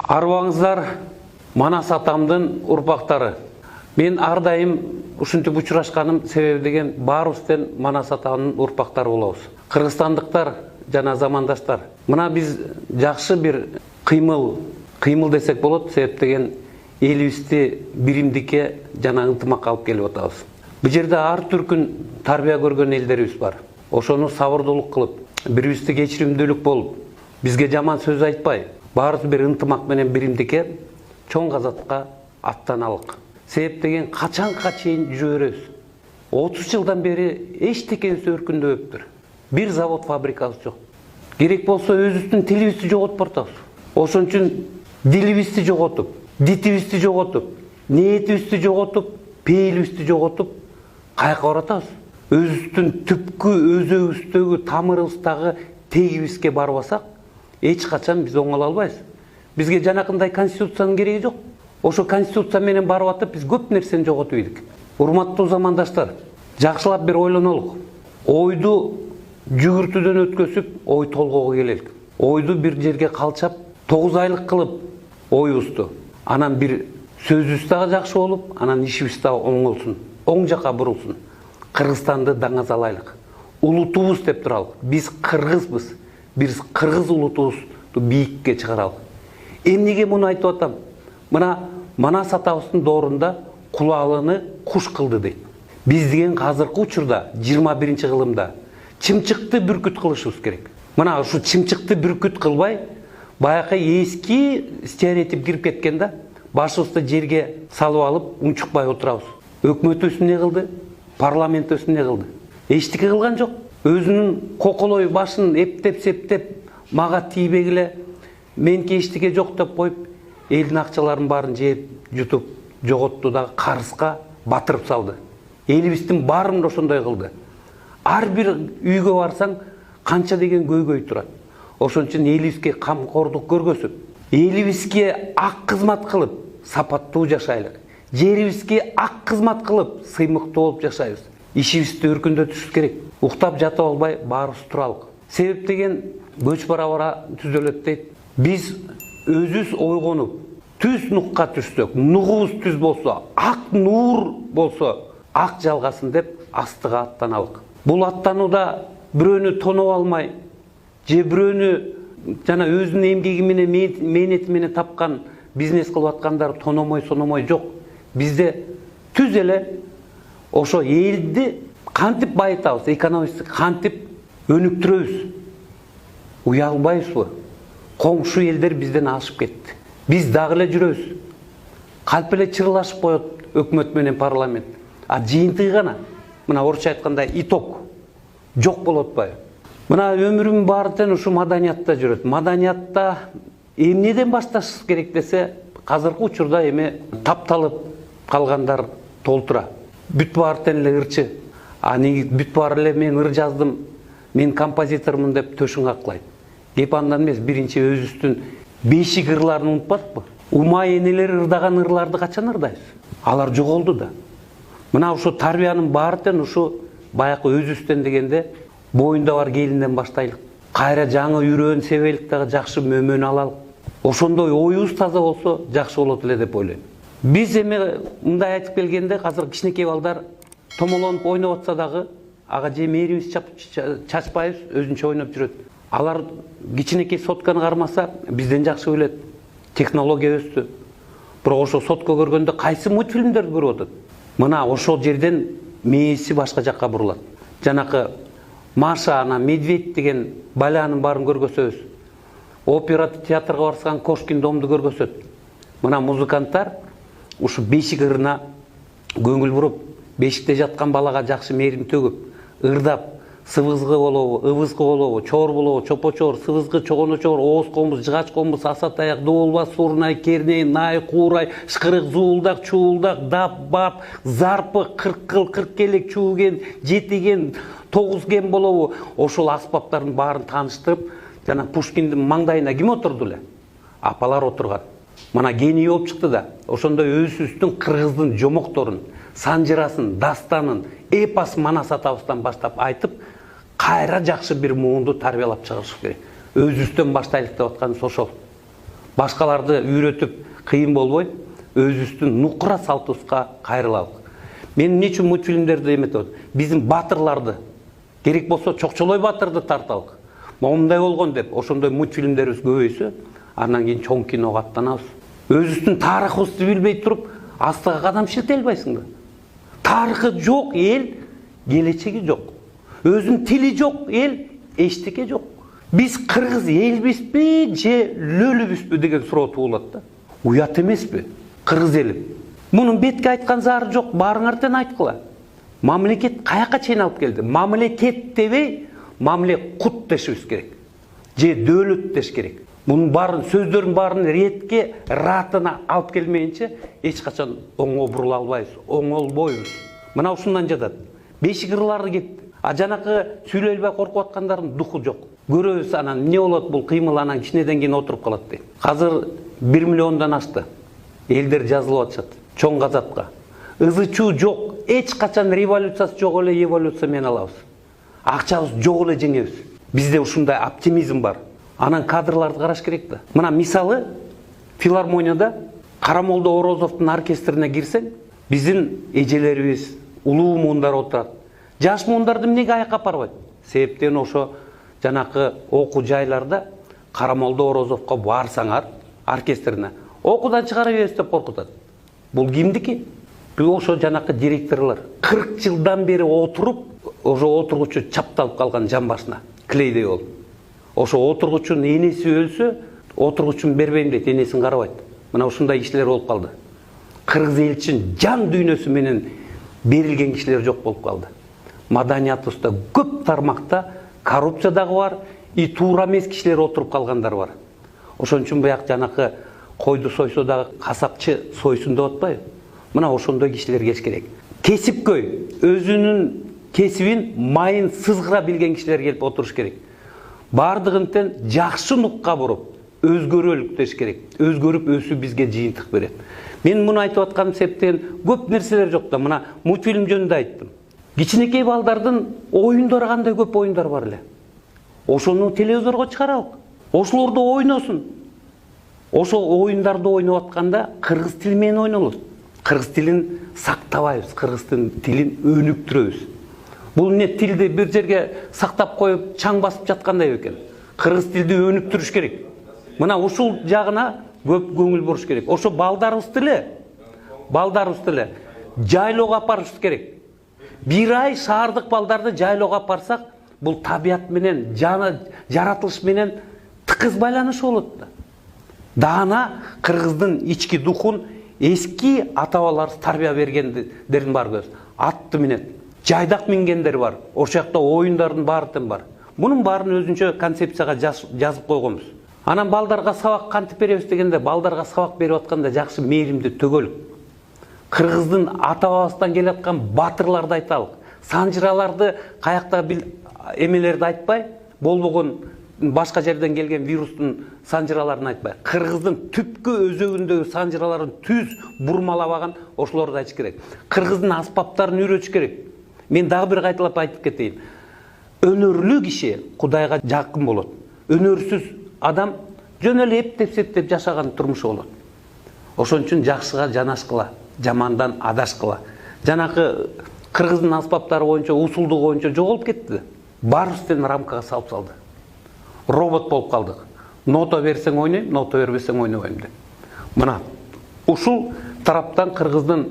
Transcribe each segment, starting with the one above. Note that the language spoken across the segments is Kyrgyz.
Арбаңыздар Манас атамдын урпактары. Мен ар дайым ушинтип учурашканым себеби деген баарыбызден Манас атамдын урпактары болобуз. Кыргызстандыктар жана замандаштар. Мына биз жакшы бир кыймыл десек болот, себеп деген элибизди биримдикке жана ынтымакка алып келип атабыз. Бул жерде ар түркүн тарбия көргөн элдерибиз бар. Ошону сабырдуулук кылып, бирибизди кечиримдүүлүк болуп, бизге жаман сөз айтпай, баарыбыз бир ынтымак менен биримдикке чоң казатка аттаналык. Себеп деген качанга чейин жүрө беребиз. 30 жылдан бери эчтекенси өркүндөбөптүр. Бир завод фабрикасы жок. Керек болсо өзүбүздүн тилибизди жоготуп атабыз. Ошон үчүн дилибизди жоготуп, дитибизди жоготуп, ниетибизди жоготуп, пейилибизди жоготуп, каяка баратабыз? Өзүбүздүн түпкү өзөгүбүздөгү тамырыбыздагы тегибизге барбасак, эч качан биз оңоло албайбыз. Бизге жанакындай конституциянын кереги жок. Ошо конституция менен барып атып, биз көп нерсени жоготуп ийдик. Урматтуу замандаштар, жакшылап бир ойлонолук. Ойду жүгүртүүдөн өткөзүп, ой толгоого келелик. Ойду бир жерге калчап, 9 айлык кылып оюбузду. Анан бир сөзүбүз дагы жакшы болуп, анан ишибиз дагы оңолсун, оң жака бурулсун. Кыргызстанды даңаз алайлык. Улутубуз деп туралык. Биз кыргызбыз. Биз кыргыз улутубузду бийикке чыгаралык. Эмнеге муну айтып атам? Мына Манас атабыздын доорунда кулалыны куш кылды дейт. Биз деген азыркы учурда 21 кылымда чымчыкты бүркүт кылышыбыз керек. Мына ушу чымчыкты бүркүт кылбай, баякы эски стереотип кирип кеткен да, башыбызды жерге салып алып, унчукпай отурабыз. Өкмөтүбүз эмне кылды? Парламентибиз эмне кылды? Эчтеке кылган жок. Өзүнүн коколой башын эптеп-септеп, мага тийбегиле, меники эчтеке жок деп коюп, элдин акчаларын баарын жеп, жутуп, жоготту дагы карызга батырып салды. Элибиздин баарын ошондой кылды. Ар бир үйгө барсаң, канча деген көйгөй турат. Ошон үчүн элибизге камкордук көргөзүп, элибизге ак кызмат кылып, сапаттуу жашайлык. Жерибизге ак кызмат кылып, сыймыктуу болуп жашайбыз. Ишибизди өркүндөтүшүбүз керек. Уктап жатып албай, баарыбыз туралык. Себеп деген көч бара-бара түзөлөт дейт. Биз өзүбүз ойгонуп, түз нукка түшсөк, нугубуз түз болсо, ак нуур болсо, ак жалгасын деп астыга аттаналык. Бул аттанууда бирөөнү тоноп алмай, же бирөөнү жана өзүнүн эмгеги менен, мээнети менен тапкан бизнес кылып аткандар тономой жок. Бизде түз эле ошо элди кантип байытабыз, экономикасы кантип өнүктүрөбүз? Уялбайбызбы? Коңшу элдер бизден ашып кетти. Биз дагы эле жүрөбүз. Калп эле чырлашып коет өкмөт менен парламент. А жыйынтыгы гана, мына орусча айтканда итог жок болуп атпайбы? Мына өмүрүм баары тең ушу маданиятта жүрөт. Маданиятта эмнеден башташыбыз керек десе, азыркы учурда эме тапталып калгандар толтура. Бүт баары тең эле ырчы. Бүт баары эле мен ыр жаздым, мен композитормун деп төшүн каклайт. Кеп андан эмес, биринчи өзүбүздүн бешик ырларын унутпадыкпы? Умай энелер ырдаган ырларды качан ырдайбыз? Алар жоголду да. Мына ушу тарбиянын баары тең ушу баякы өзүбүздөн дегенде боюнда бар келинден баштайлык. Кайра жаңы үйрөн себелик дагы жакшы мөмөнү алалык. Ошондой оюбуз таза болсо жакшы болот эле деп ойлойм. Биз эме мындай айтып келгенде, азыр кичинекей балдар томолонуп ойноп атса дагы, ага же мээрибиз чачпайбыз, өзүнчө ойноп жүрөт. Алар кичинекей сотканы кармаса, бизден жакшы билет. Технология өстү. Бирок ошо сотко көргөндө кайсы мультфильмдерди көрүп атат? Мына ошол жерден мээси башка жакка бурулат. Жанакы Маша, ана Медведь деген балянын баарын көргөсөбүз. Опера театрга барсаң Кошкин домду көргөзөт. Мына музыканттар ушу бешик ырына көңүл буруп, бешикте жаткан балага жакшы мээрим төгүп, ырдап, сыбызгы болобу, ыбызгы болобу, чоор болобу, чопо-чоор, сыбызгы, чогоно-чоор, ооз комуз, жыгач комуз, асатаяк, дуулбас, сурнай, керней, най, куурай, шкырык, зуулдак, чуулдак, дап, бап, зарпы, кыркыл, кыркелек, чууген, жетиген, тогузген болобу, ошол аспаптардын баарын тааныштырып, жана Пушкиндин маңдайына ким отурду эле? Апалар отурган. Мына гений болуп чыкты да. Ошондой өзүбүздүн кыргыздын жомокторун, санжырасын, дастанын, эпос Манас атабыздан баштап айтып, кайра жакшы бир муунду тарбиялап чыгарыш керек. Өзүбүздөн баштайлык деп атканыбыз ошол. башкаларды үйрөтүп кыйын болбой, өзүбүздүн нукура салтыбызга кайрылалык. Мен эмне үчүн мультфильмдерди эметип атам? Биздин батырларды, керек болсо Чокчолой батырды тарталык. Момундай болгон деп, ошондой мультфильмдерибиз көбөйсө, андан кийин чоң киного аттанабыз. Өзүбүздүн тарыхыбызды билбей туруп, астыга кадам шилтей албайсың да. Тарыхы жок эл, келечеги жок. Өзүнүн тили жок эл, эчтеке жок. Биз кыргыз элбизби же лөлүбүзбү деген суроо туулат да. Уят эмеспи? Кыргыз элим. Мунун бетке айткан зары жок, баарыңар тең айткыла. Мамлекет каяка чейин алып келди? Мамлекет дебей, мамле кут дешибиз керек. Же дөөлөт деш керек. Мунун баарын, сөздөрдүн баарын ретке, ратына алып келмейинче эч качан оңго бурула албайбыз, оңолбойбуз. Мына ушундан жатат. Бешик ырлары кетти. А жанакы сүйлөй албай коркуп аткандардын духу жок. Көрөбүз анан эмне болот, бул кыймыл анан кичинеден кийин отуруп калат дейт. Азыр 1 миллиондон ашты. Элдер жазылып атышат. Чоң казатка. Ызы чуу жок. Эч качан революциясы жок эле эволюция менен алабыз. Акчабыз жок эле жеңебиз. Бизде ушундай оптимизм бар. Анан кадрларды караш керек да. Мына мисалы филармонияда Карамолдо Орозовдун оркестрине кирсең, биздин эжелерибиз, улуу муундар отурат. Жаш муундарды эмнеге аякка апарбайт? Себептен ошо жанакы окуу жайларда Карамолдо Орозовго барсаңар оркестрине окуудан чыгара беребиз деп коркутат. Бул кимдики? Бул ошо жанакы директорлор 40 жылдан бери отуруп, ошо отургучу чапталып калган жан башына клейдей болуп. Ошо отургучунун энеси өлсө, отургучун бербейм дейт, энесин карабайт. Мына ушундай кишилер болуп калды. Кыргыз эл үчүн жан дүйнөсү менен берилген кишилер жок болуп калды. Маданиятыбызда көп тармакта коррупция дагы бар, и туура эмес кишилер отуруп калгандар бар. Ошон үчүн буяк жанакы койду сойсо дагы касапчы сойсун деп атпайбы? Мына ошондой кишилер кеш керек. Кесипкөй, өзүнүн кесибин майын сызгыра билген кишилер келип отуруш керек. Бардыгын тең жакшы нукка буруп, өзгөрөлүк деш керек. Өзгөрүп өсүү бизге жыйынтык берет. Мен муну айтып атканым себептен көп нерселер жок да. Мына мультфильм жөнүндө айттым. Кичинекей балдардын оюндары кандай көп оюндар бар эле. Ошону телевизорго чыгаралык. Ошолорду ойносун. Ошо оюндарды ойноп атканда кыргыз тили менен ойнолот. Кыргыз тилин сактабайбыз, кыргыз тилин өнүктүрөбүз. Бул эмне тилди бир жерге сактап коюп, чаң басып жаткандай экен. Кыргыз тилди өнүктүрүш керек. Мына ушул жагына көп көңүл буруш керек. Ошо балдарыбызды эле жайлоого апарышыбыз керек. Бир ай шаардык балдарды жайлоого апарсак, бул табият менен, жаратылыш менен тыкыз байланыш болот да. Даана кыргыздын ички духун эски ата-бабаларыбыз тарбия бергендерин бар көз. Атты минет, жайдак мингендер бар. Ошол жакта оюндардын баары тең бар. Мунун баарын өзүнчө концепцияга жазып койгонбуз. Анан балдарга сабак кантип беребиз дегенде, балдарга сабак берип атканда жакшы мээримди төгөлүк. Кыргыздын ата-бабасынан келаткан батырларды айталык. Санжыраларды, каякта эмелерди айтпай, болбогон башка жерден келген вирустун санжыраларын айтпай. Кыргыздын түпкү өзөгүндөгү санжыраларын түз бурмалабаган ошолорду айтыш керек. Кыргыздын аспаптарын үйрөтүш керек. Мен дагы бир кайталап айтып кетейин. Өнөрлүү киши Кудайга жакын болот. Өнөрсүз адам жөн эле эптеп жашаган турмушу болот. Ошон үчүн жакшыга жанашкыла, жамандан адашкыла. Жанакы кыргыздын аспаптары боюнча, усулдугу боюнча жоголуп кетти. Баарыбыз тең рамкага салып салды. Робот болуп калдык. Нота берсең ойнойм, нота бербесең ойнобойм деп. Мына ушул тараптан кыргыздын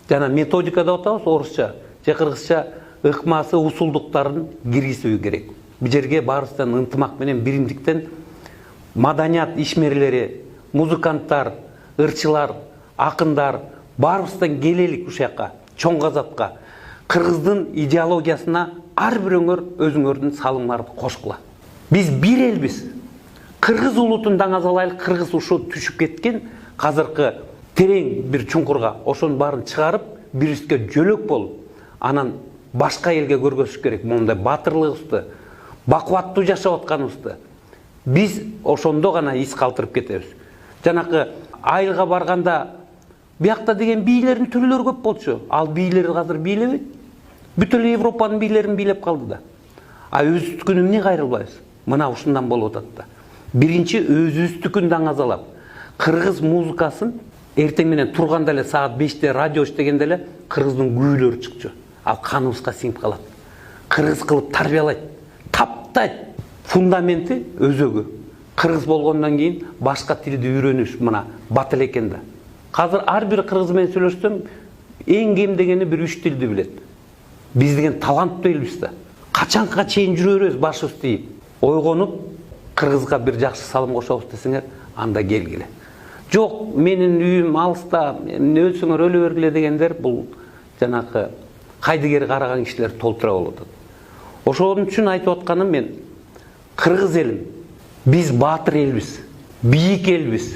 жана методика деп атабыз, орусча же кыргызча ыкмасы, усулдуктарын киргизүү керек. Бул жерге баарыбыздан ынтымак менен, биримдиктен маданият ишмерлери, музыканттар, ырчылар, акындар баарыбыздан келелик ушул жака, чоң казатка. Кыргыздын идеологиясына ар бирөөңөр өзүңөрдүн салымыңарды кошкула. Биз бир элбиз. Кыргыз улутун даңазалайлык, кыргыз ушу түшүп кеткен казыркы терең бир чуңкурга, ошонун баарын чыгарып, бирибизге жөлөк болуп, анан башка элге көргөзүш керек. Мондай батырлыгыбызды, бакубаттуу жашап атканыбызды. Биз ошондо гана из калтырып кетебиз. Жанакы айылга барганда биякта деген бийлердин түрлөрү көп болчу. Ал бийлер азыр бийлебейт. Бүт эле Европанын бийлерин бийлеп калды да. А өзүбүздүкүн эмне кайрылбайбыз? Мына ушундан болуп атат да. Биринчи өзүбүздүкүн даңазалап, кыргыз музыкасын эртең менен турганда эле саат 5-те радио иштегенде эле кыргыздын күүлөрү чыкчу. Ал каныбызга сиңип калат. Кыргыз кылып тарбиялайт, таптайт. Фундаменти өзөгү. Кыргыз болгондон кийин башка тилди үйрөнүш мына батыл экен да. Азыр ар бир кыргыз менен сүйлөшсөм, эң кем дегени бир 3 тилди билет. Биз деген таланттуу элбиз да. Качанга чейин жүрө беребиз башыбыз тийип. Ойгонуп, кыргызга бир жакшы салым кошобуз десеңер, анда келгиле. Жок, менин үйүм алыста, өлсөңөр өлө бергиле дегендер бул жанакы кайдыгер караган кишилер толтура болот. Ошон үчүн айтып атканым мен, кыргыз элим, биз баатыр элбиз, бийик элбиз.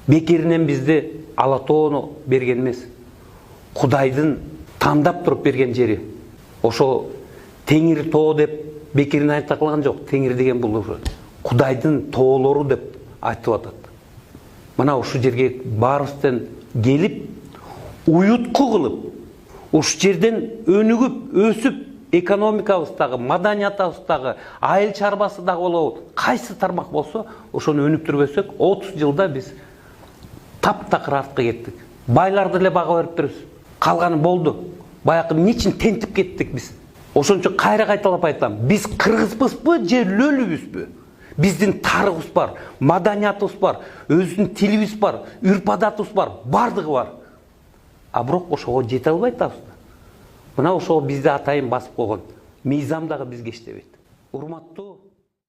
Бекеринен бизди ала тоону берген эмес. Кудайдын тандап туруп берген жери. Ошо Теңир тоо деп бекеринен айта калган жок. Теңир деген бул Кудайдын тоолору деп айтып атат. Мына ушу жерге баарыбыздан келип, уютку кылып, ушу жерден өнүгүп, өсүп, экономикабыздагы, маданиятыбыздагы, айыл чарбасы дагы болобу, кайсы тармак болсо, ошону өнүктүрбөсөк, 30 жылда биз таптакыр артка кеттик. Байларды эле бага берип турабыз. Калганы болду. Баягы эмне тентип кеттик биз? Ошон үчүн кайра кайталап айтам. Биз кыргызбызбы же лөлүбүзбү? Биздин тарыхыбыз бар, маданиятыбыз бар, өзүнүн тилибиз бар, үрп-адатыбыз бар, бардыгы бар. А бирок ошого жете албай атабыз. Мына ошого бизди атайын басып койгон. Мыйзам дагы бизге иштебейт. Урматтуу